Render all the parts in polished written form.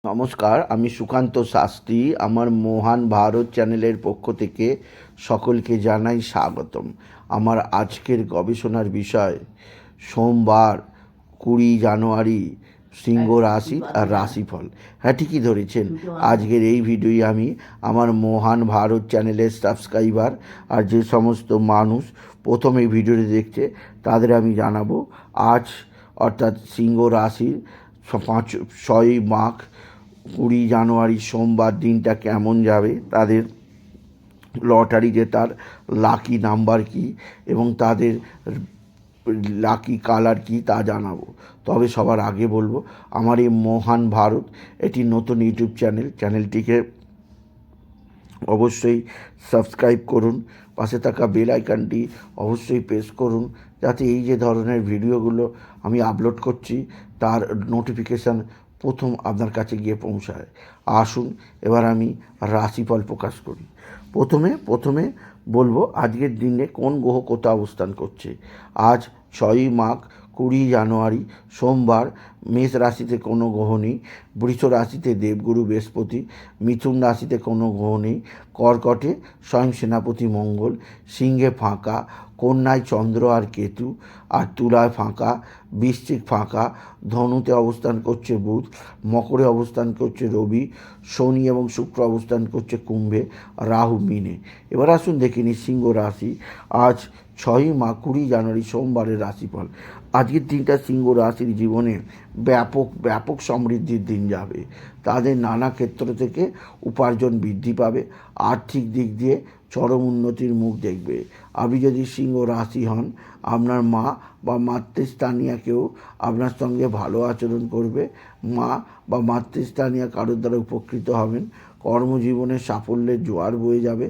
নমস্কার, আমি সুকান্ত শাস্ত্রী। আমার মহান ভারত চ্যানেলের পক্ষ থেকে সকলকে জানাই স্বাগতম। আমার আজকের গবেষণার বিষয় সোমবার 20 জানুয়ারি সিংহ রাশি আর রাশিফল। হ্যাঁ, ঠিকই ধরেছেন। আজকের এই ভিডিওই আমি আমার মহান ভারত চ্যানেলের সাবস্ক্রাইবার আর যে সমস্ত মানুষ প্রথম এই ভিডিওটি দেখছে তাদের আমি জানাবো আজ অর্থাৎ সিংহ রাশির 6ই মাঘ 20 জানুয়ারি সোমবার দিনটা কেমন যাবে, তাদের লটারি জেতার লাকি নাম্বার কী এবং তাদের লাকি কালার কী তা জানাবো। তবে সবার আগে বলবো, আমার এই মহান ভারত এটি নতুন ইউটিউব চ্যানেলটিকে অবশ্যই সাবস্ক্রাইব করুন, পাশে থাকা বেল আইকনটি অবশ্যই প্রেস করুন, যাতে এই যে ধরনের ভিডিওগুলো আমি আপলোড করছি তার নোটিফিকেশান প্রথম আপনার কাছে গিয়ে পৌঁছায়। আসুন এবার আমি রাশিফল প্রকাশ করি। প্রথমে বলবো আজকের দিনে কোন গ্রহ কোথায় অবস্থান করছে। আজ 6ই মাঘ 20 জানুয়ারি সোমবার মেষ রাশিতে কোনো গ্রহ নেই, বৃষ রাশিতে দেবগুরু বৃহস্পতি, মিথুন রাশিতে কোনো গ্রহ নেই, কর্কটে স্বয়ং সেনাপতি মঙ্গল, সিংহে ফাঁকা, কন্যায় চন্দ্র আর কেতু, আর তুলায় ফাঁকা, বৃশ্চিক ফাঁকা, ধনুতে অবস্থান করছে বুধ, মকরে অবস্থান করছে রবি, শনি এবং শুক্র অবস্থান করছে কুম্ভে, রাহু মিনে। এবার আসুন দেখে নিই সিংহ রাশি আজ 6ই মাঘ 20 জানুয়ারি সোমবারের রাশিফল। আজকের দিনটা সিংহ রাশির জীবনে ব্যাপক সমৃদ্ধির দিন যাবে। তাদের নানা ক্ষেত্র থেকে উপার্জন বৃদ্ধি পাবে, আর্থিক দিক দিয়ে চরম উন্নতির মুখ দেখবে। আপনি যদি সিংহ রাশি হন, আপনার মা বা মাতৃস্থানীয় কেউ আপনার সঙ্গে ভালো আচরণ করবে, মা বা মাতৃস্থানীয় কারোর দ্বারা উপকৃত হবেন, কর্মজীবনে সাফল্যের জোয়ার বয়ে যাবে,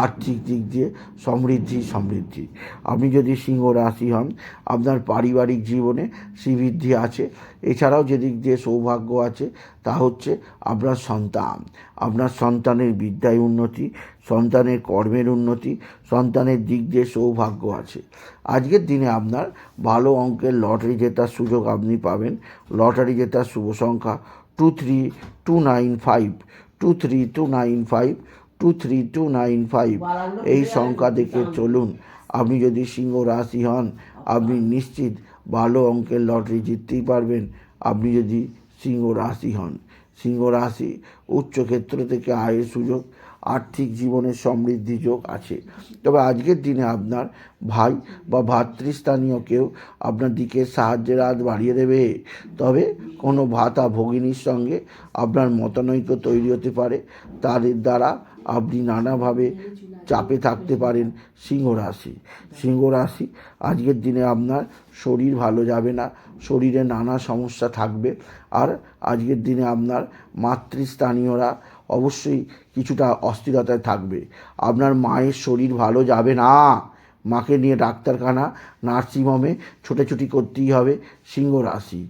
আর্থিক দিক দিয়ে সমৃদ্ধি। আপনি যদি সিংহ রাশি হন, আপনার পারিবারিক জীবনে শ্রীবৃদ্ধি আছে। এছাড়াও যে দিক দিয়ে সৌভাগ্য আছে তা হচ্ছে আপনার সন্তানের বিদ্যায় উন্নতি, সন্তানের কর্মের উন্নতি, সন্তানের দিক দিয়ে সৌভাগ্য আছে। আজকের দিনে আপনার ভালো অঙ্কের লটারি জেতার সুযোগ আপনি পাবেন। লটারি জেতার শুভ সংখ্যা 23295, 23295, 23295। এই সংখ্যা দেখে চলুন। আপনি যদি সিংহ রাশি হন, আপনি নিশ্চিত ভালো অঙ্কের লটারি জিততেই পারবেন। আপনি যদি সিংহ রাশি হন, সিংহ রাশি উচ্চক্ষেত্র থেকে আয়ের সুযোগ, আর্থিক জীবনের সমৃদ্ধি যোগ আছে। তবে আজকের দিনে আপনার ভাই বা ভ্রাতৃস্থানীয় কেউ আপনার দিকে সাহায্যের হাত বাড়িয়ে দেবে। তবে কোনো ভাতা ভগিনীর সঙ্গে আপনার মতানৈক্য তৈরি হতে পারে, তাদের দ্বারা আপনি নানাভাবে চাপে থাকতে পারেন। সিংহ রাশি আজকের দিনে আপনার শরীর ভালো যাবে না, শরীরে নানা সমস্যা থাকবে। আর আজকের দিনে আপনার মাতৃস্থানীয়রা অবশ্যই কিছুটা অস্থিরতায় থাকবে। আপনার মায়ের শরীর ভালো যাবে না, মাকে নিয়ে ডাক্তারখানা নার্সিংহোমে ছোটাছুটি করতেই হবে। সিংহ রাশি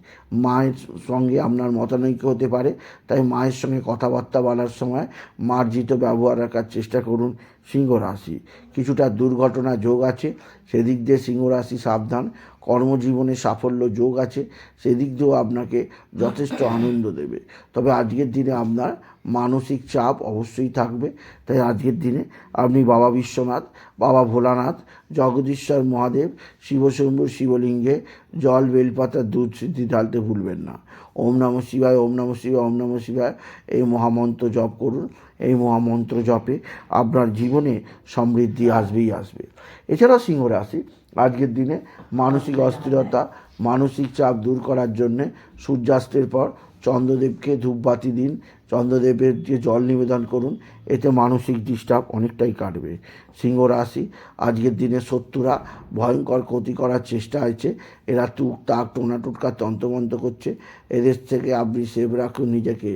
মায়ের সঙ্গে আপনার মতানৈক্য হতে পারে, তাই মায়ের সঙ্গে কথাবার্তা বলার সময় মার্জিত ব্যবহার রাখার চেষ্টা করুন। সিংহ রাশি কিছুটা দুর্ঘটনা যোগ আছে, সেদিক দিয়ে সিংহ রাশি সাবধান। কর্মজীবনে সাফল্য যোগ আছে, সেদিক দিয়েও আপনাকে যথেষ্ট আনন্দ দেবে। তবে আজকের দিনে আপনার মানসিক চাপ অবশ্যই থাকবে, তাই আজকের দিনে আপনি বাবা বিশ্বনাথ, বাবা ভোলানাথ, জগদীশ্বর মহাদেব, শিবশম্ভুর শিবলিঙ্গে জল, বেলপাতা, দুধ সিদ্ধি ঢালতে ভুলবেন না। ওম নমঃ শিবায়, ওম নমঃ শিবায়, ওম নমঃ শিবায় এই মহামন্ত্র জপ করুন। এই মহামন্ত্র জপে আপনার জীবনে সমৃদ্ধি আসবেই আসবে। এছাড়াও সিংহ রাশি আজকের দিনে মানসিক অস্থিরতা, মানসিক চাপ দূর করার জন্যে সূর্যাস্তের পর চন্দ্রদেবকে ধূপবাতি দিন, চন্দ্রদেবের যে জল নিবেদন করুন, এতে মানসিক ডিস্টার্ব অনেকটাই কাটবে। সিংহ রাশি আজকের দিনে শত্রুরা ভয়ঙ্কর ক্ষতি করার চেষ্টা হয়েছে, এরা টুকটাক টোনা টুটকা তন্ত্রমন্ত্র করছে, এদের থেকে আপনি সেভ রাখুন নিজেকে।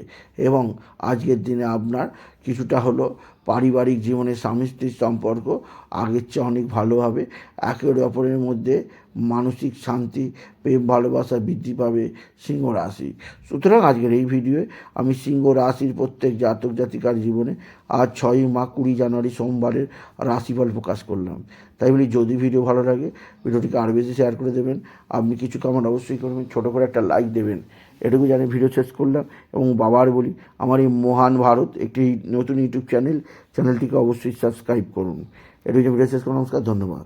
এবং আজকের দিনে আপনার কিছুটা হলো পারিবারিক জীবনে স্বামী স্ত্রীর সম্পর্ক আগের চেয়ে অনেক ভালো হবে। একে অপরের মধ্যে মানসিক শান্তি, প্রেম ভালোবাসা বৃদ্ধি পাবে সিংহ রাশি। সুতরাং সুতরাং আজকের এই ভিডিওয়ে আমি সিংহ রাশির প্রত্যেক জাতক জাতিকার জীবনে আজ 6 মাঘ 20 জানুয়ারি সোমবারের রাশিফল প্রকাশ করলাম। তাই বলি যদি ভিডিও ভালো লাগে ভিডিওটিকে আরও বেশি শেয়ার করে দেবেন, আপনি কিছু কমেন্ট অবশ্যই করবেন, ছোটো করে একটা লাইক দেবেন, এটুকু জানি ভিডিও শেষ করলাম। এবং বাবার বলি আমার এই মহান ভারত একটি নতুন ইউটিউব চ্যানেলটিকে অবশ্যই সাবস্ক্রাইব করুন। এটুকু ভিডিও শেষ করুন। নমস্কার, ধন্যবাদ।